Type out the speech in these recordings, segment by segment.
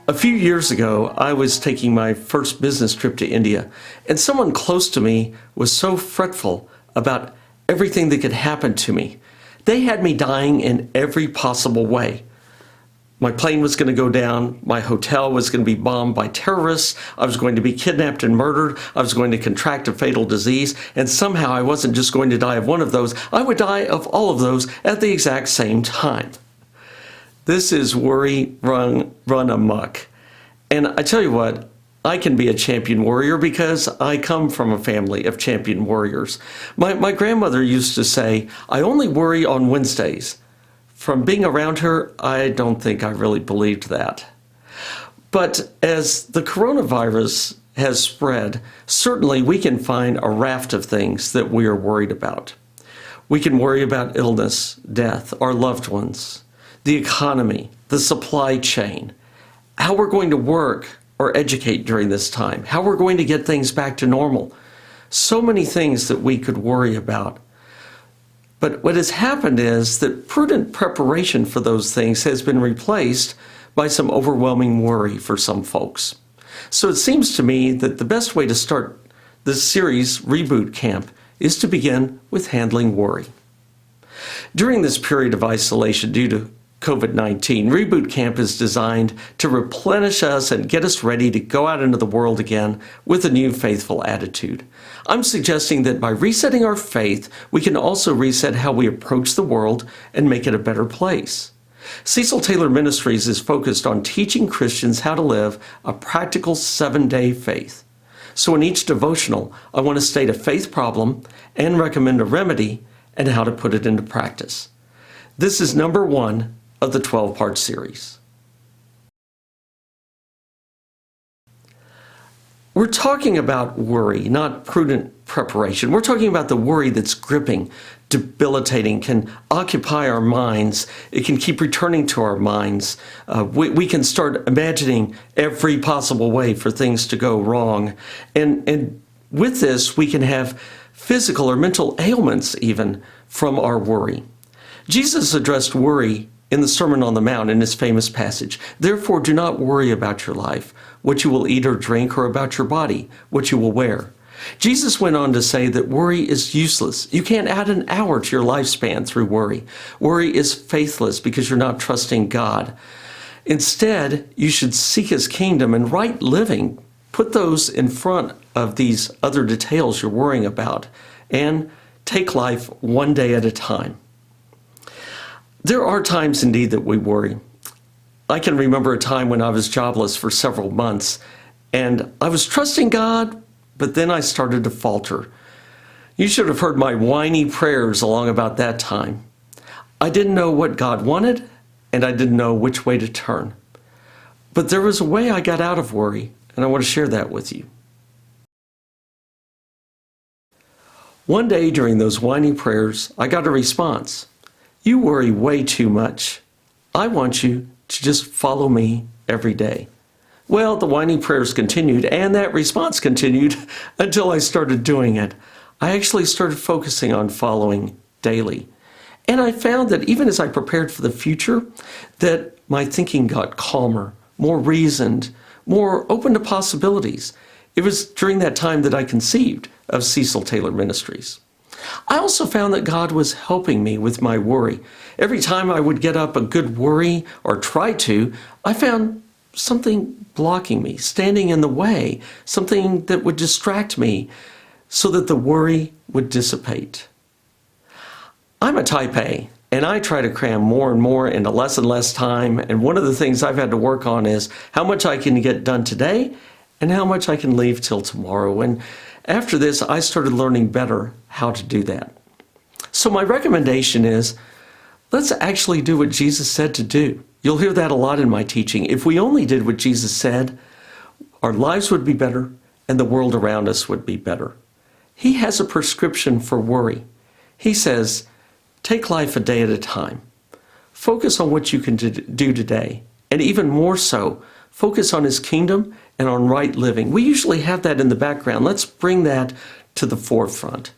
A few years ago, I was taking my first business trip to India, and someone close to me was so fretful about everything that could happen to me. They had me dying in every possible way. My plane was going to go down, my hotel was going to be bombed by terrorists, I was going to be kidnapped and murdered, I was going to contract a fatal disease, and somehow I wasn't just going to die of one of those, I would die of all of those at the exact same time. This is worry run amok. And I tell you what, I can be a champion warrior because I come from a family of champion warriors. My grandmother used to say, I only worry on Wednesdays. From being around her, I don't think I really believed that. But as the coronavirus has spread, certainly we can find a raft of things that we are worried about. We can worry about illness, death, our loved ones, the economy, the supply chain, how we're going to work or educate during this time, how we're going to get things back to normal. So many things that we could worry about. But what has happened is that prudent preparation for those things has been replaced by some overwhelming worry for some folks. So it seems to me that the best way to start this series, Reboot Camp, is to begin with handling worry. During this period of isolation due to COVID-19, Reboot Camp is designed to replenish us and get us ready to go out into the world again with a new faithful attitude. I'm suggesting that by resetting our faith, we can also reset how we approach the world and make it a better place. Cecil Taylor Ministries is focused on teaching Christians how to live a practical 7-day faith. So in each devotional, I want to state a faith problem and recommend a remedy and how to put it into practice. This is number 1 of the 12-part series. We're talking about worry, not prudent preparation. We're talking about the worry that's gripping, debilitating, can occupy our minds. It can keep returning to our minds. We can start imagining every possible way for things to go wrong. And with this, we can have physical or mental ailments even from our worry. Jesus addressed worry in the Sermon on the Mount in his famous passage. Therefore, do not worry about your life, what you will eat or drink, or about your body, what you will wear. Jesus went on to say that worry is useless. You can't add an hour to your lifespan through worry. Worry is faithless because you're not trusting God. Instead, you should seek his kingdom and right living. Put those in front of these other details you're worrying about and take life one day at a time. There are times indeed that we worry. I can remember a time when I was jobless for several months and I was trusting God, but then I started to falter. You should have heard my whiny prayers along about that time. I didn't know what God wanted and I didn't know which way to turn. But there was a way I got out of worry, and I want to share that with you. One day during those whiny prayers, I got a response. You worry way too much. I want you to just follow me every day. Well, the whiny prayers continued, and that response continued until I started doing it. I actually started focusing on following daily. And I found that even as I prepared for the future, that my thinking got calmer, more reasoned, more open to possibilities. It was during that time that I conceived of Cecil Taylor Ministries. I also found that God was helping me with my worry. Every time I would get up a good worry or try to, I found something blocking me, standing in the way, something that would distract me so that the worry would dissipate. I'm a type A, and I try to cram more and more into less and less time, and one of the things I've had to work on is how much I can get done today and how much I can leave till tomorrow. And after this, I started learning better how to do that. So my recommendation is, let's actually do what Jesus said to do. You'll hear that a lot in my teaching. If we only did what Jesus said, our lives would be better and the world around us would be better. He has a prescription for worry. He says, take life a day at a time. Focus on what you can do today, and even more so, focus on his kingdom and on right living. We usually have that in the background. Let's bring that to the forefront.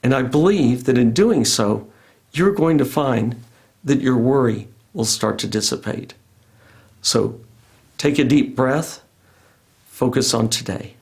And I believe that in doing so, you're going to find that your worry will start to dissipate. So Take a deep breath. Focus on today.